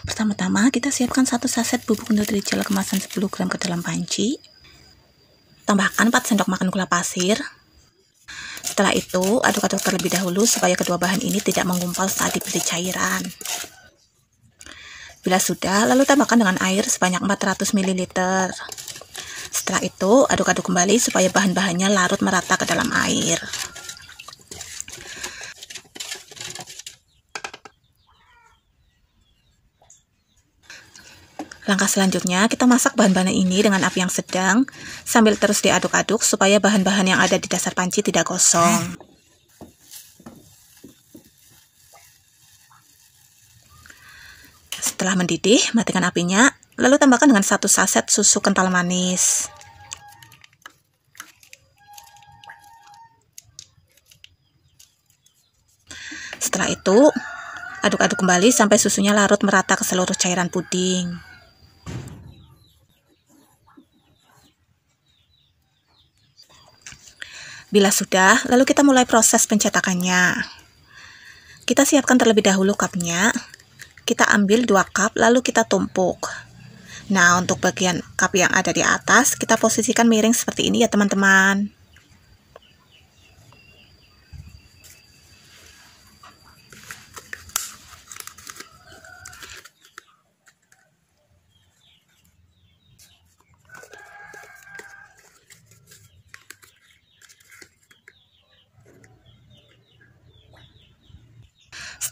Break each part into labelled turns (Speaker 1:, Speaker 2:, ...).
Speaker 1: Pertama-tama kita siapkan 1 saset bubuk Nutrijel kemasan 10 gram ke dalam panci. Tambahkan 4 sendok makan gula pasir. Setelah itu, aduk-aduk terlebih dahulu supaya kedua bahan ini tidak menggumpal saat diberi cairan. Bila sudah, lalu tambahkan dengan air sebanyak 400 ml. Setelah itu, aduk-aduk kembali supaya bahan-bahannya larut merata ke dalam air. Langkah selanjutnya, kita masak bahan-bahan ini dengan api yang sedang, sambil terus diaduk-aduk supaya bahan-bahan yang ada di dasar panci tidak gosong. Setelah mendidih, matikan apinya, lalu tambahkan dengan 1 saset susu kental manis. Setelah itu, aduk-aduk kembali sampai susunya larut merata ke seluruh cairan puding. Bila sudah, lalu kita mulai proses pencetakannya. Kita siapkan terlebih dahulu cupnya. Kita ambil 2 cup, lalu kita tumpuk. Nah, untuk bagian cup yang ada di atas, kita posisikan miring seperti ini ya teman-teman.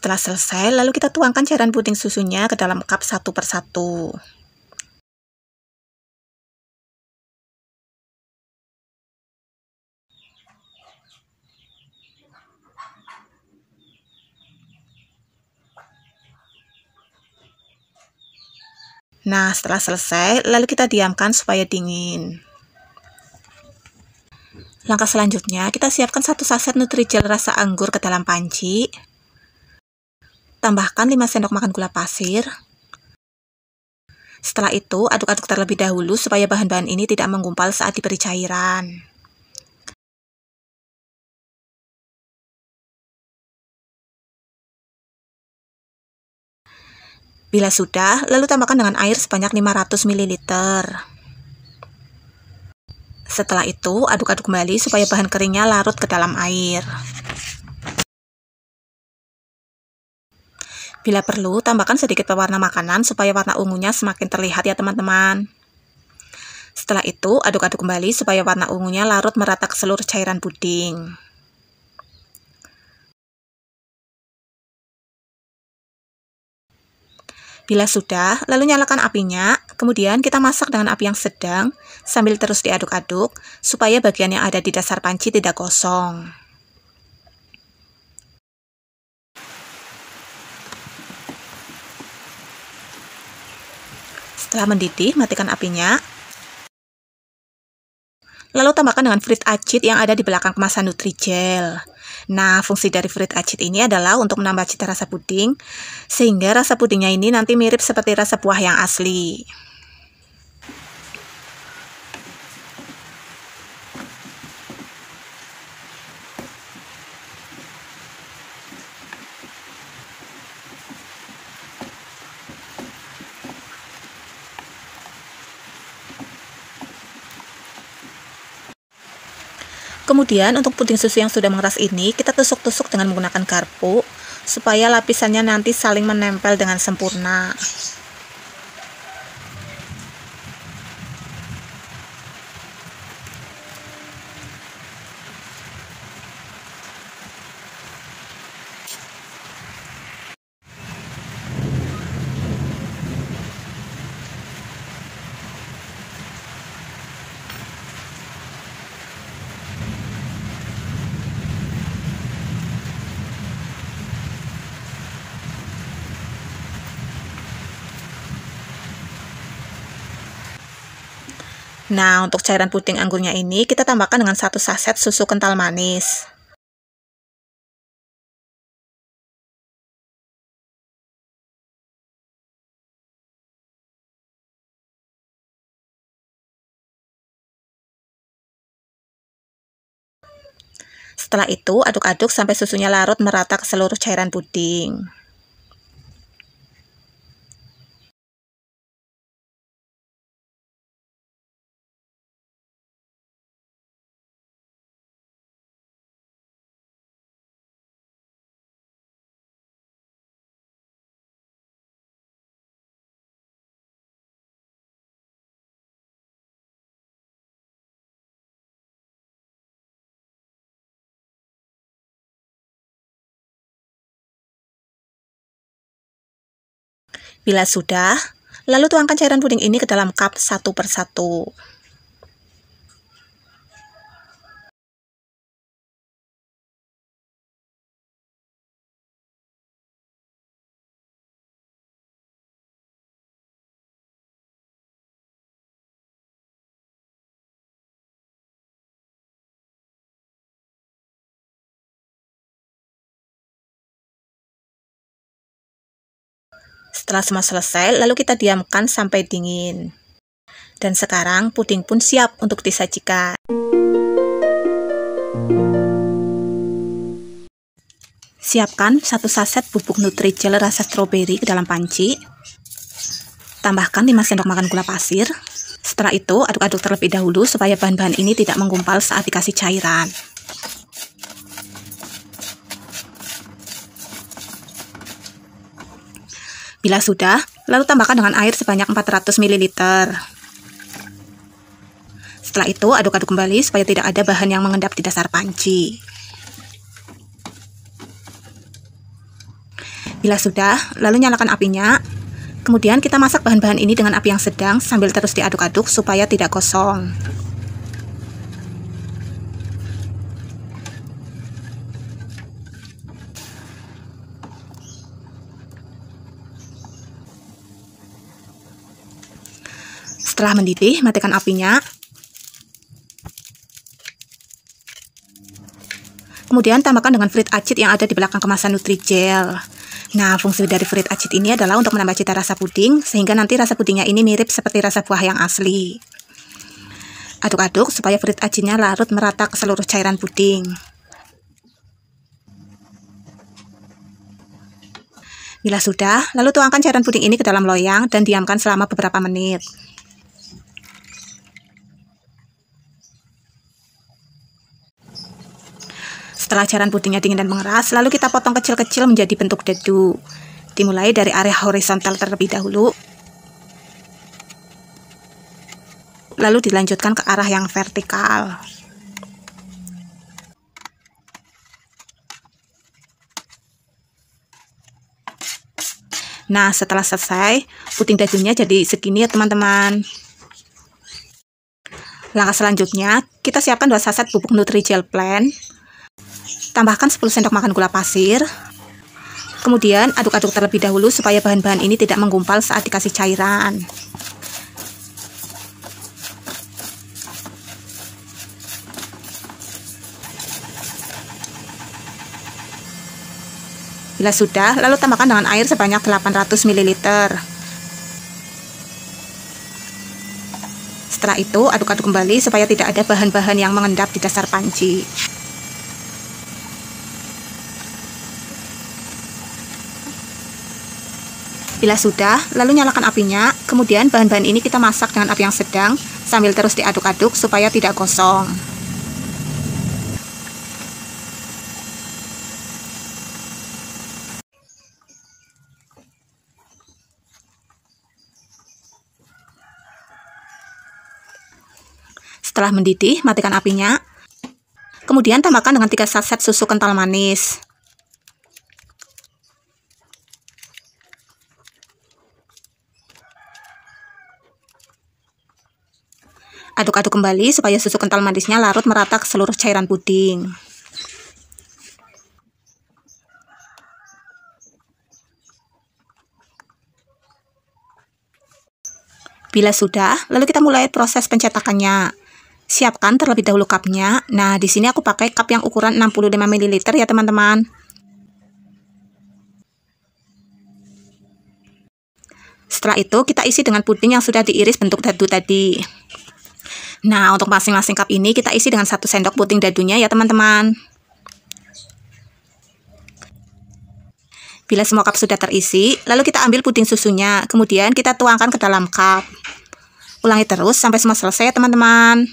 Speaker 1: Setelah selesai, lalu kita tuangkan cairan puding susunya ke dalam cup satu persatu. Nah, setelah selesai, lalu kita diamkan supaya dingin. Langkah selanjutnya, kita siapkan 1 saset Nutrijel rasa anggur ke dalam panci. Tambahkan 5 sendok makan gula pasir. Setelah itu, aduk-aduk terlebih dahulu supaya bahan-bahan ini tidak menggumpal saat diberi cairan. Bila sudah, lalu tambahkan dengan air sebanyak 500 ml. Setelah itu, aduk-aduk kembali supaya bahan keringnya larut ke dalam air. Bila perlu, tambahkan sedikit pewarna makanan supaya warna ungunya semakin terlihat ya teman-teman. Setelah itu, aduk-aduk kembali supaya warna ungunya larut merata ke seluruh cairan puding. Bila sudah, lalu nyalakan apinya, kemudian kita masak dengan api yang sedang, sambil terus diaduk-aduk, supaya bagian yang ada di dasar panci tidak gosong. Setelah mendidih, matikan apinya. Lalu tambahkan dengan fruit acid yang ada di belakang kemasan Nutrijel. Nah, fungsi dari fruit acid ini adalah untuk menambah cita rasa puding, sehingga rasa pudingnya ini nanti mirip seperti rasa buah yang asli. Kemudian untuk puding susu yang sudah mengeras ini, kita tusuk-tusuk dengan menggunakan garpu, supaya lapisannya nanti saling menempel dengan sempurna. Nah, untuk cairan puding anggurnya ini, kita tambahkan dengan 1 saset susu kental manis. Setelah itu, aduk-aduk sampai susunya larut merata ke seluruh cairan puding. Bila sudah, lalu tuangkan cairan puding ini ke dalam cup satu persatu. Setelah semua selesai, lalu kita diamkan sampai dingin. Dan sekarang puding pun siap untuk disajikan. Siapkan 1 saset bubuk Nutrijel rasa stroberi ke dalam panci. Tambahkan 5 sendok makan gula pasir. Setelah itu, aduk-aduk terlebih dahulu supaya bahan-bahan ini tidak menggumpal saat dikasih cairan. Bila sudah, lalu tambahkan dengan air sebanyak 400 ml. Setelah itu, aduk-aduk kembali supaya tidak ada bahan yang mengendap di dasar panci. Bila sudah, lalu nyalakan apinya. Kemudian kita masak bahan-bahan ini dengan api yang sedang sambil terus diaduk-aduk supaya tidak gosong. Setelah mendidih, matikan apinya. Kemudian tambahkan dengan fruit acid yang ada di belakang kemasan Nutrijel. Nah, fungsi dari fruit acid ini adalah untuk menambah cita rasa puding, sehingga nanti rasa pudingnya ini mirip seperti rasa buah yang asli. Aduk-aduk supaya fruit acidnya larut merata ke seluruh cairan puding. Bila sudah, lalu tuangkan cairan puding ini ke dalam loyang dan diamkan selama beberapa menit. Setelah cairan pudingnya dingin dan mengeras, lalu kita potong kecil-kecil menjadi bentuk dadu. Dimulai dari area horizontal terlebih dahulu, lalu dilanjutkan ke arah yang vertikal. Nah, setelah selesai, puding dadunya jadi segini ya teman-teman. Langkah selanjutnya, kita siapkan 2 saset bubuk Nutrijel plain. Tambahkan 10 sendok makan gula pasir. Kemudian aduk-aduk terlebih dahulu supaya bahan-bahan ini tidak menggumpal saat dikasih cairan. Bila sudah, lalu tambahkan dengan air sebanyak 800 ml. Setelah itu, aduk-aduk kembali supaya tidak ada bahan-bahan yang mengendap di dasar panci. Bila sudah, lalu nyalakan apinya, kemudian bahan-bahan ini kita masak dengan api yang sedang sambil terus diaduk-aduk supaya tidak gosong. Setelah mendidih, matikan apinya. Kemudian tambahkan dengan 3 saset susu kental manis. Aduk-aduk kembali supaya susu kental manisnya larut merata ke seluruh cairan puding. Bila sudah, lalu kita mulai proses pencetakannya. Siapkan terlebih dahulu cupnya. Nah, di sini aku pakai cup yang ukuran 65 ml ya teman-teman. Setelah itu, kita isi dengan puding yang sudah diiris bentuk dadu tadi. Nah, untuk masing-masing cup ini kita isi dengan 1 sendok puding dadunya ya teman-teman. Bila semua cup sudah terisi, lalu kita ambil puding susunya, kemudian kita tuangkan ke dalam cup. Ulangi terus sampai semua selesai ya teman-teman.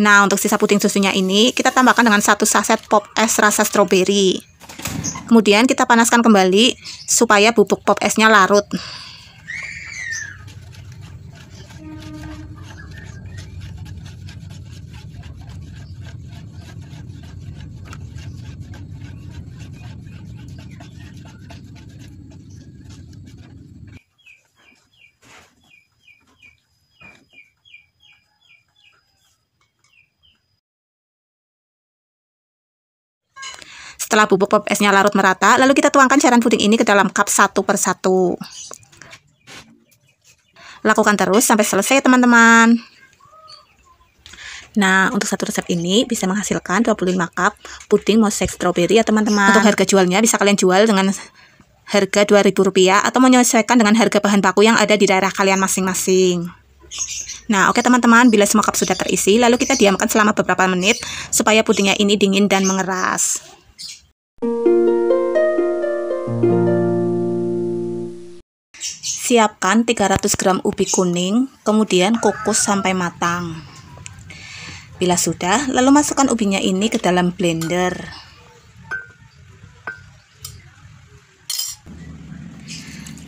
Speaker 1: Nah, untuk sisa puding susunya ini, kita tambahkan dengan 1 saset pop es rasa stroberi. Kemudian kita panaskan kembali supaya bubuk pop esnya larut. Setelah bubuk pop esnya larut merata, lalu kita tuangkan cairan puding ini ke dalam cup satu per satu. Lakukan terus sampai selesai teman-teman. Nah, untuk satu resep ini bisa menghasilkan 25 cup puding mozaik stroberi ya teman-teman. Untuk harga jualnya bisa kalian jual dengan harga Rp2.000 atau menyesuaikan dengan harga bahan baku yang ada di daerah kalian masing-masing. Nah, oke teman-teman, bila semua cup sudah terisi, lalu kita diamkan selama beberapa menit supaya pudingnya ini dingin dan mengeras. Siapkan 300 gram ubi kuning, kemudian kukus sampai matang. Bila sudah, lalu masukkan ubinya ini ke dalam blender.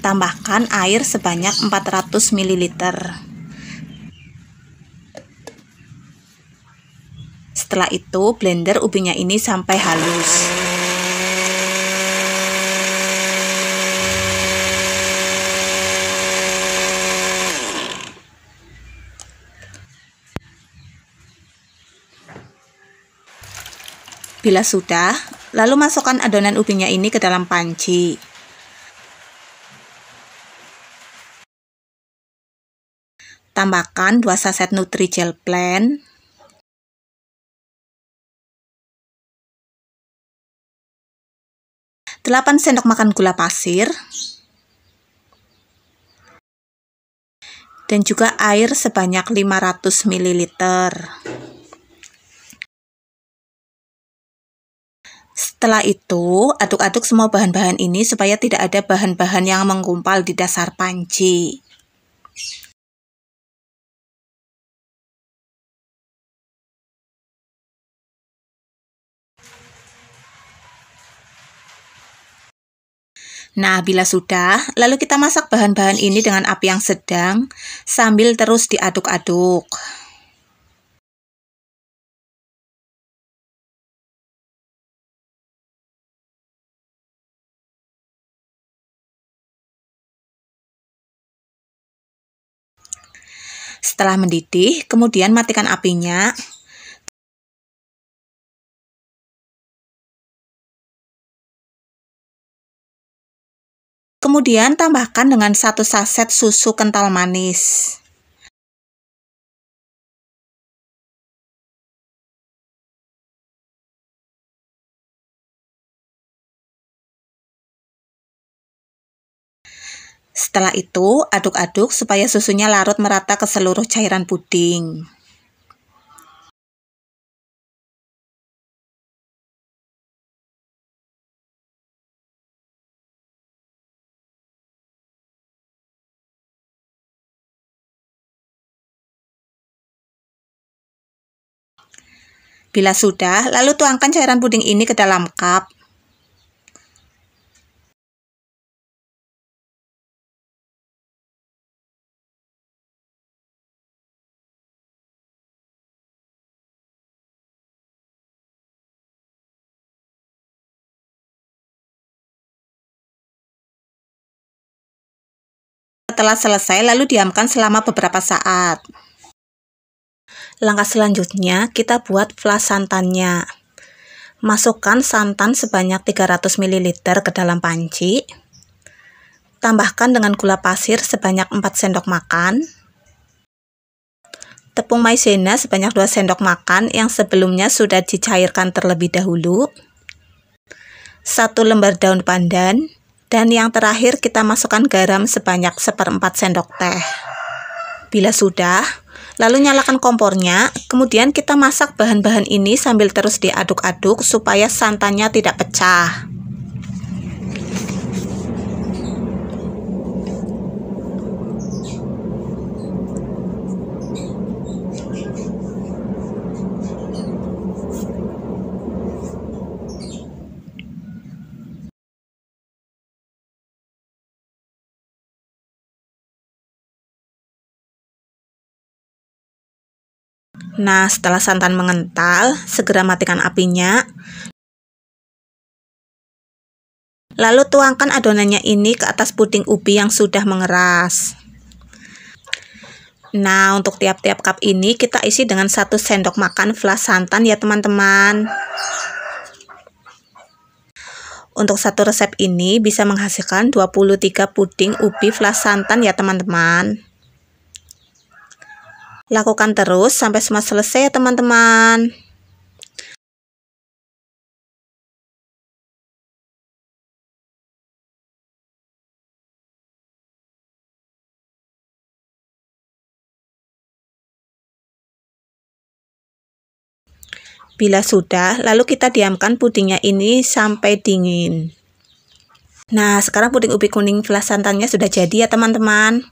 Speaker 1: Tambahkan air sebanyak 400 ml. Setelah itu, blender ubinya ini sampai halus. Bila sudah, lalu masukkan adonan ubinya ini ke dalam panci. Tambahkan 2 saset Nutrijel Blend, 8 sendok makan gula pasir, dan juga air sebanyak 500 ml. Setelah itu, aduk-aduk semua bahan-bahan ini supaya tidak ada bahan-bahan yang menggumpal di dasar panci. Nah, bila sudah, lalu kita masak bahan-bahan ini dengan api yang sedang sambil terus diaduk-aduk. Setelah mendidih, kemudian matikan apinya. Kemudian tambahkan dengan 1 saset susu kental manis. Setelah itu, aduk-aduk supaya susunya larut merata ke seluruh cairan puding. Bila sudah, lalu tuangkan cairan puding ini ke dalam cup. Setelah selesai, lalu diamkan selama beberapa saat. Langkah selanjutnya, kita buat flas santannya. Masukkan santan sebanyak 300 ml ke dalam panci. Tambahkan dengan gula pasir sebanyak 4 sendok makan. Tepung maizena sebanyak 2 sendok makan yang sebelumnya sudah dicairkan terlebih dahulu. 1 lembar daun pandan. Dan yang terakhir kita masukkan garam sebanyak 1/4 sendok teh. Bila sudah, lalu nyalakan kompornya, kemudian kita masak bahan-bahan ini sambil terus diaduk-aduk supaya santannya tidak pecah. Nah, setelah santan mengental, segera matikan apinya. Lalu tuangkan adonannya ini ke atas puding ubi yang sudah mengeras. Nah, untuk tiap-tiap cup ini kita isi dengan 1 sendok makan flas santan ya teman-teman. Untuk satu resep ini bisa menghasilkan 23 puding ubi flas santan ya teman-teman. Lakukan terus sampai semua selesai ya teman-teman. Bila sudah, lalu kita diamkan pudingnya ini sampai dingin. Nah, sekarang puding ubi kuning flas santannya sudah jadi ya teman-teman.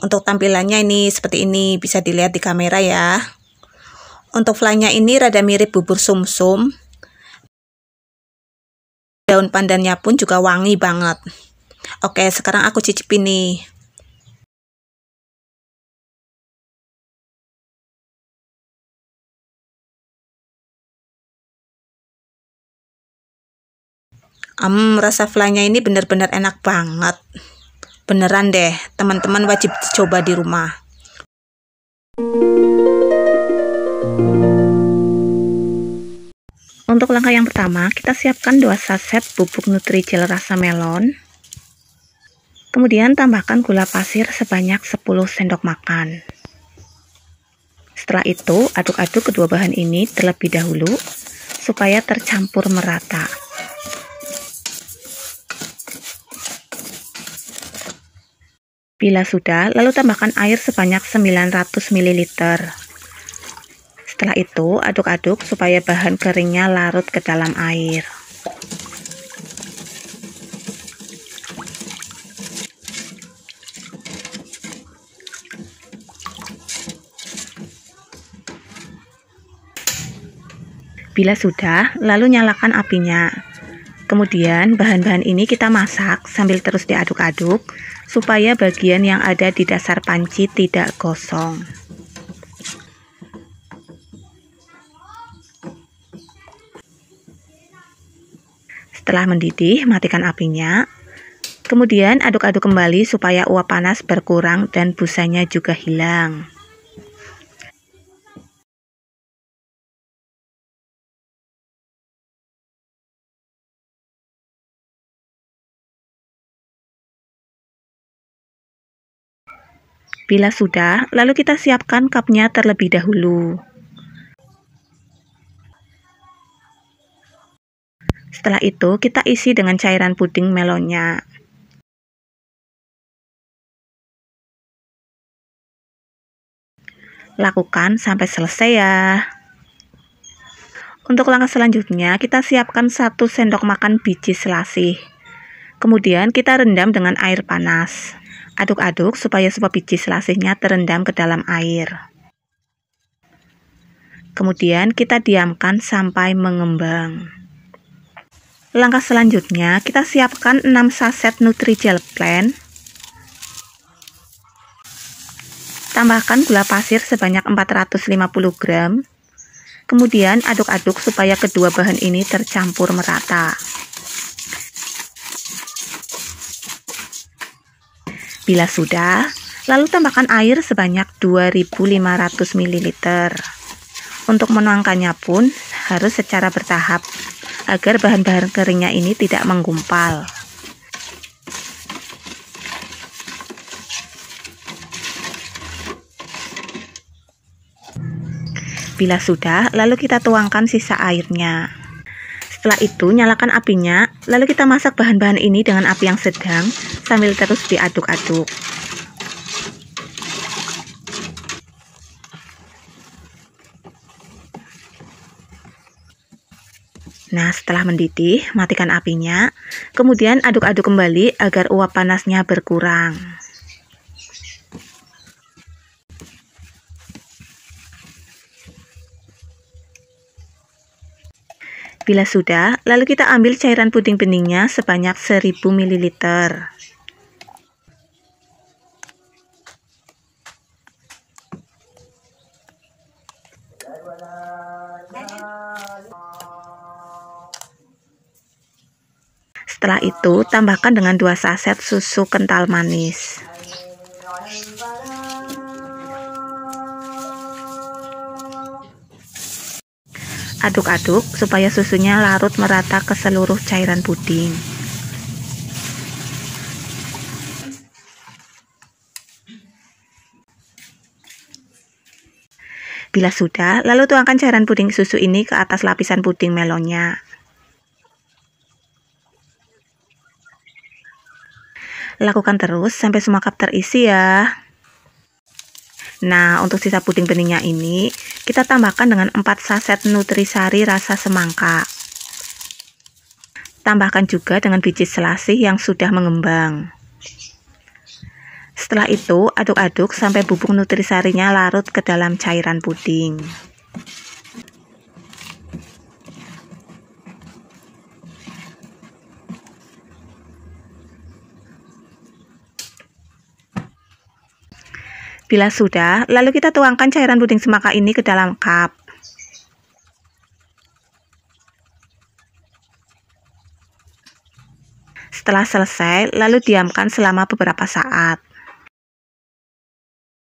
Speaker 1: Untuk tampilannya ini seperti ini, bisa dilihat di kamera ya. Untuk flannya ini rada mirip bubur sumsum. Daun pandannya pun juga wangi banget. Oke, sekarang aku cicipin nih. Rasa flannya ini benar-benar enak banget. Beneran deh, teman-teman wajib coba di rumah. Untuk langkah yang pertama, kita siapkan 2 saset bubuk Nutrijel rasa melon. Kemudian tambahkan gula pasir sebanyak 10 sendok makan. Setelah itu, aduk-aduk kedua bahan ini terlebih dahulu supaya tercampur merata. Bila sudah, lalu tambahkan air sebanyak 900 ml. Setelah itu, aduk-aduk supaya bahan keringnya larut ke dalam air. Bila sudah, lalu nyalakan apinya. Kemudian bahan-bahan ini kita masak sambil terus diaduk-aduk supaya bagian yang ada di dasar panci tidak gosong. Setelah mendidih, matikan apinya. Kemudian aduk-aduk kembali supaya uap panas berkurang dan busanya juga hilang. Bila sudah, lalu kita siapkan cupnya terlebih dahulu. Setelah itu, kita isi dengan cairan puding melonnya. Lakukan sampai selesai ya. Untuk langkah selanjutnya, kita siapkan 1 sendok makan biji selasih. Kemudian kita rendam dengan air panas. Aduk-aduk supaya semua biji selasihnya terendam ke dalam air. Kemudian kita diamkan sampai mengembang. Langkah selanjutnya, kita siapkan 6 saset Nutrijel Plain. Tambahkan gula pasir sebanyak 450 gram. Kemudian aduk-aduk supaya kedua bahan ini tercampur merata. Bila sudah, lalu tambahkan air sebanyak 2500 ml. Untuk menuangkannya pun harus secara bertahap agar bahan-bahan keringnya ini tidak menggumpal. Bila sudah, lalu kita tuangkan sisa airnya. Setelah itu, nyalakan apinya, lalu kita masak bahan-bahan ini dengan api yang sedang sambil terus diaduk-aduk. Nah, setelah mendidih, matikan apinya, kemudian aduk-aduk kembali agar uap panasnya berkurang. Bila sudah, lalu kita ambil cairan puding beningnya sebanyak 1000 ml. Setelah itu, tambahkan dengan 2 saset susu kental manis. Aduk-aduk supaya susunya larut merata ke seluruh cairan puding. Bila sudah, lalu tuangkan cairan puding susu ini ke atas lapisan puding melonnya. Lakukan terus sampai semua cup terisi ya. Nah, untuk sisa puding beningnya ini, kita tambahkan dengan 4 saset nutrisari rasa semangka. Tambahkan juga dengan biji selasih yang sudah mengembang. Setelah itu, aduk-aduk sampai bubuk nutrisarinya larut ke dalam cairan puding. Bila sudah, lalu kita tuangkan cairan puding semangka ini ke dalam cup. Setelah selesai, lalu diamkan selama beberapa saat.